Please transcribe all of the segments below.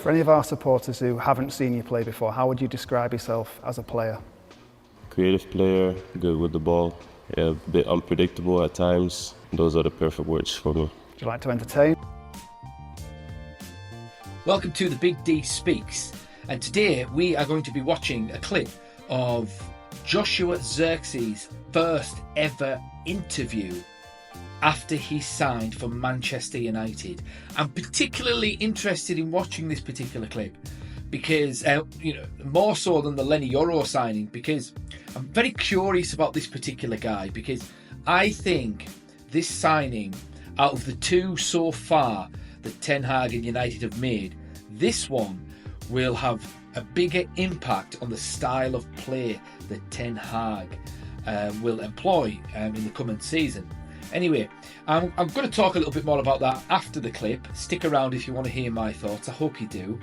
For any of our supporters who haven't seen you play before, how would you describe yourself as a player? Creative player, good with the ball, yeah, a bit unpredictable at times. Those are the perfect words for me. Would you like to entertain? Welcome to The Big D Speaks, and today we are going to be watching a clip of Joshua Zirkzee's first ever interview after he signed for Manchester United. I'm particularly interested in watching this particular clip because, more so than the Lenny Yoro signing, because I'm very curious about this particular guy, because I think this signing, out of the two so far that Ten Hag and United have made, this one will have a bigger impact on the style of play that Ten Hag will employ in the coming season. Anyway, I'm going to talk a little bit more about that after the clip. Stick around if you want to hear my thoughts. I hope you do.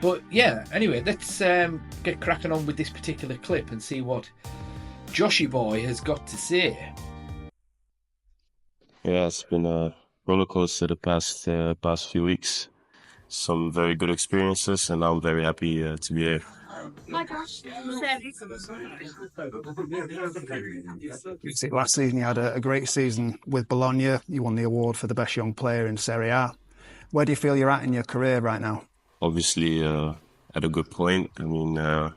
But yeah, anyway, let's get cracking on with this particular clip and see what Joshy boy has got to say. Yeah, it's been a roller coaster the past few weeks. Some very good experiences, and I'm very happy to be here. Last season you had a great season with Bologna. You won the award for the best young player in Serie A. Where do you feel you're at in your career right now? Obviously, at a good point. I mean,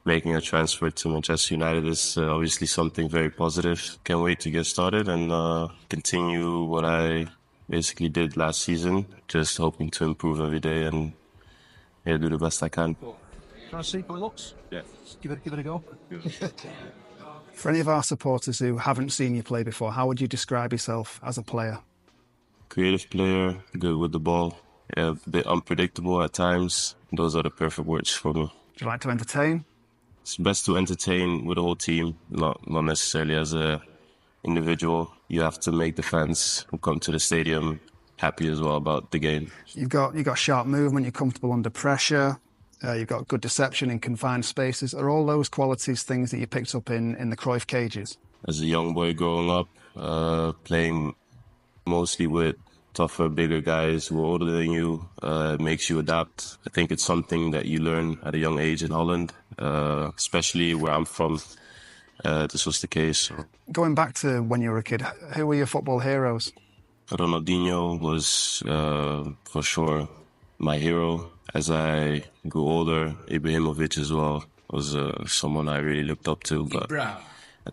making a transfer to Manchester United is obviously something very positive. Can't wait to get started and continue what I basically did last season. Just hoping to improve every day and do the best I can. Can I see how it looks? Yeah. Give it a go. For any of our supporters who haven't seen you play before, how would you describe yourself as a player? Creative player, good with the ball, yeah, a bit unpredictable at times. Those are the perfect words for me. Would you like to entertain? It's best to entertain with the whole team, not necessarily as a individual. You have to make the fans who come to the stadium happy as well about the game. You've got sharp movement, you're comfortable under pressure, you've got good deception in confined spaces. Are all those qualities things that you picked up in the Cruyff cages? As a young boy growing up, playing mostly with tougher, bigger guys who are older than you, makes you adapt. I think it's something that you learn at a young age in Holland, especially where I'm from. This was the case. Going back to when you were a kid, who were your football heroes? Ronaldinho was for sure my hero. As I grew older, Ibrahimovic as well was someone I really looked up to. But I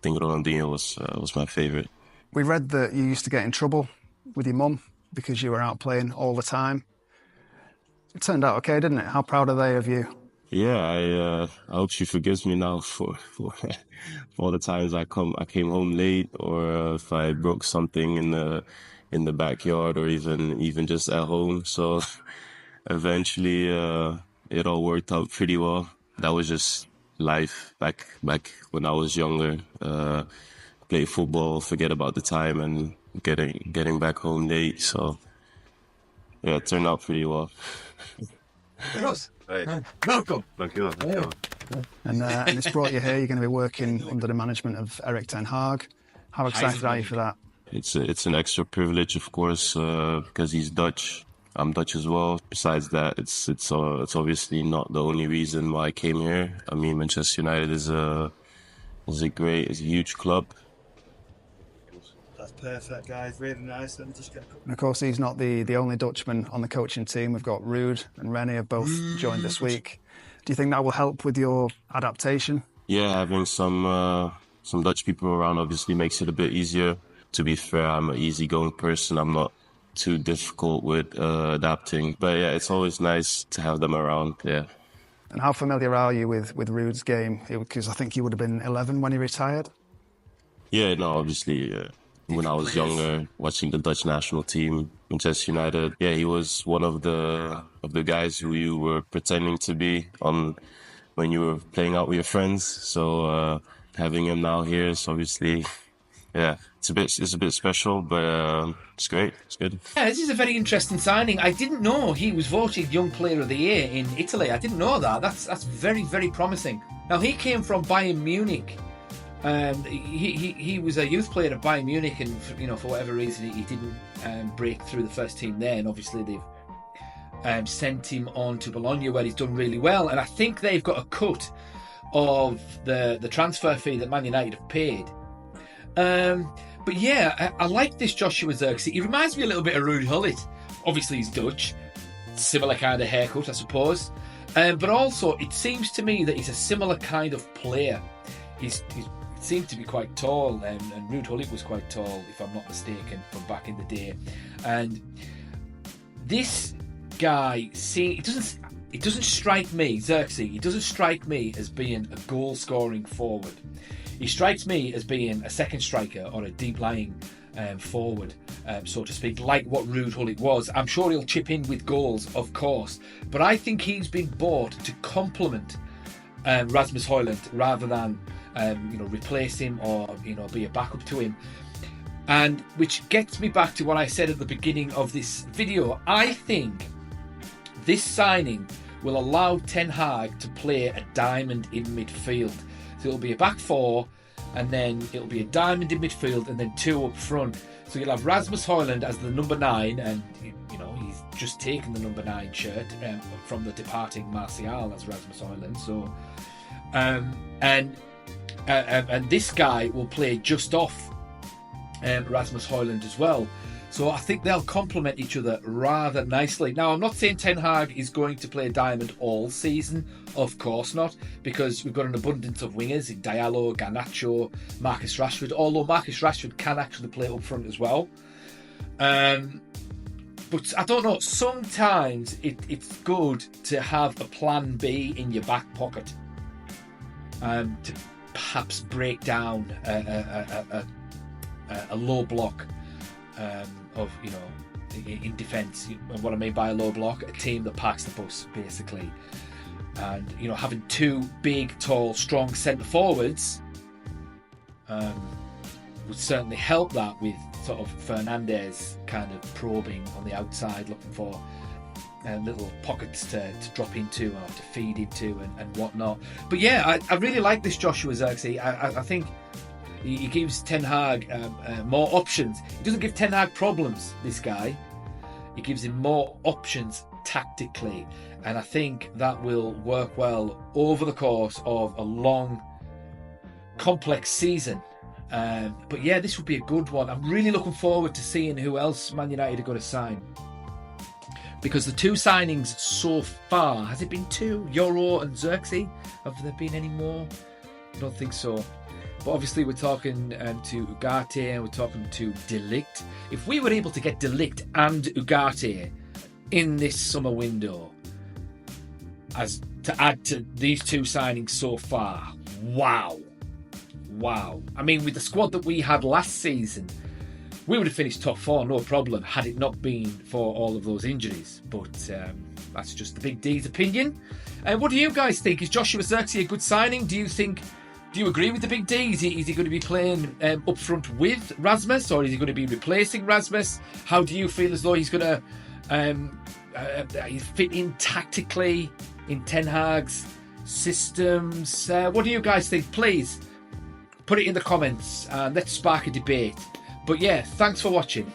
think Ronaldinho was my favorite. We read that you used to get in trouble with your mum because you were out playing all the time. It turned out okay, didn't it? How proud are they of you? Yeah, I hope she forgives me now for all the times I came home late, or if I broke something in the backyard, or even just at home. So eventually it all worked out pretty well. That was just life back when I was younger. Play football, forget about the time, and getting back home late. So yeah, it turned out pretty well. Hey. Welcome. Thank you. And it's brought you here. You're going to be working under the management of Erik Ten Hag. How excited are you for that? It's an extra privilege, of course, because he's Dutch. I'm Dutch as well. Besides that, it's obviously not the only reason why I came here. I mean, Manchester United is a huge club. That's perfect, guys. Really nice. And of course, he's not the only Dutchman on the coaching team. We've got Ruud and René have both joined this week. Do you think that will help with your adaptation? Yeah, having some Dutch people around obviously makes it a bit easier. To be fair, I'm an easygoing person. I'm not too difficult with adapting. But yeah, it's always nice to have them around. Yeah. And how familiar are you with Ruud's game? Because I think you would have been 11 when he retired. Yeah, no, obviously. When I was younger, watching the Dutch national team, Manchester United, yeah, he was one of the guys who you were pretending to be on when you were playing out with your friends. So having him now here is obviously, yeah, it's a bit special, but it's great. It's good. Yeah, this is a very interesting signing. I didn't know he was voted Young Player of the Year in Italy. I didn't know that. That's very, very promising. Now, he came from Bayern Munich. He was a youth player at Bayern Munich, and for whatever reason he didn't break through the first team there. And obviously they've sent him on to Bologna, where he's done really well. And I think they've got a cut of the transfer fee that Man United have paid. But yeah, I like this Joshua Zirkzee. He reminds me a little bit of Ruud Gullit. Obviously, he's Dutch. Similar kind of haircut, I suppose. But also, it seems to me that he's a similar kind of player. He seemed to be quite tall, and Ruud Gullit was quite tall, if I'm not mistaken, from back in the day. And this guy, it doesn't strike me, Zirkzee, he doesn't strike me as being a goal-scoring forward. He strikes me as being a second striker or a deep-lying forward, so to speak, like what Ruud Gullit was. I'm sure he'll chip in with goals, of course, but I think he's been bought to complement Rasmus Højlund rather than replace him or be a backup to him. And which gets me back to what I said at the beginning of this video. I think this signing will allow Ten Hag to play a diamond in midfield. So it'll be a back four, and then it'll be a diamond in midfield, and then two up front. So you'll have Rasmus Højlund as the number 9, and he's just taken the number 9 shirt from the departing Martial as Rasmus Højlund. So and this guy will play just off Rasmus Højlund as well. So I think they'll complement each other rather nicely. Now, I'm not saying Ten Hag is going to play diamond all season. Of course not, because we've got an abundance of wingers in Diallo, Garnacho, Marcus Rashford, although Marcus Rashford can actually play up front as well. But I don't know, sometimes it's good to have a plan B in your back pocket to perhaps break down a low block of in defence. And what I mean by a low block, a team that parks the bus basically. And having two big, tall, strong centre forwards would certainly help that, with sort of Fernandes kind of probing on the outside, looking for little pockets to drop into or to feed into and whatnot. But yeah, I really like this Joshua Zirkzee. I think he gives Ten Hag more options. He doesn't give Ten Hag problems, this guy. He gives him more options tactically, and I think that will work well over the course of a long, complex season. But yeah, this would be a good one. I'm really looking forward to seeing who else Man United are going to sign, because the two signings so far, has it been 2? Euro and Zirkzee? Have there been any more? I don't think so. But obviously we're talking to Ugarte, and we're talking to De Ligt. If we were able to get De Ligt and Ugarte in this summer window, as to add to these two signings so far, wow. I mean, with the squad that we had last season, we would have finished top 4, no problem, had it not been for all of those injuries. But that's just the Big D's opinion. What do you guys think? Is Joshua Zirkzee a good signing? Do you agree with the Big D? Is he going to be playing up front with Rasmus, or is he going to be replacing Rasmus? How do you feel as though he's going to fit in tactically in Ten Hag's systems? What do you guys think? Please put it in the comments and let's spark a debate. But yeah, thanks for watching.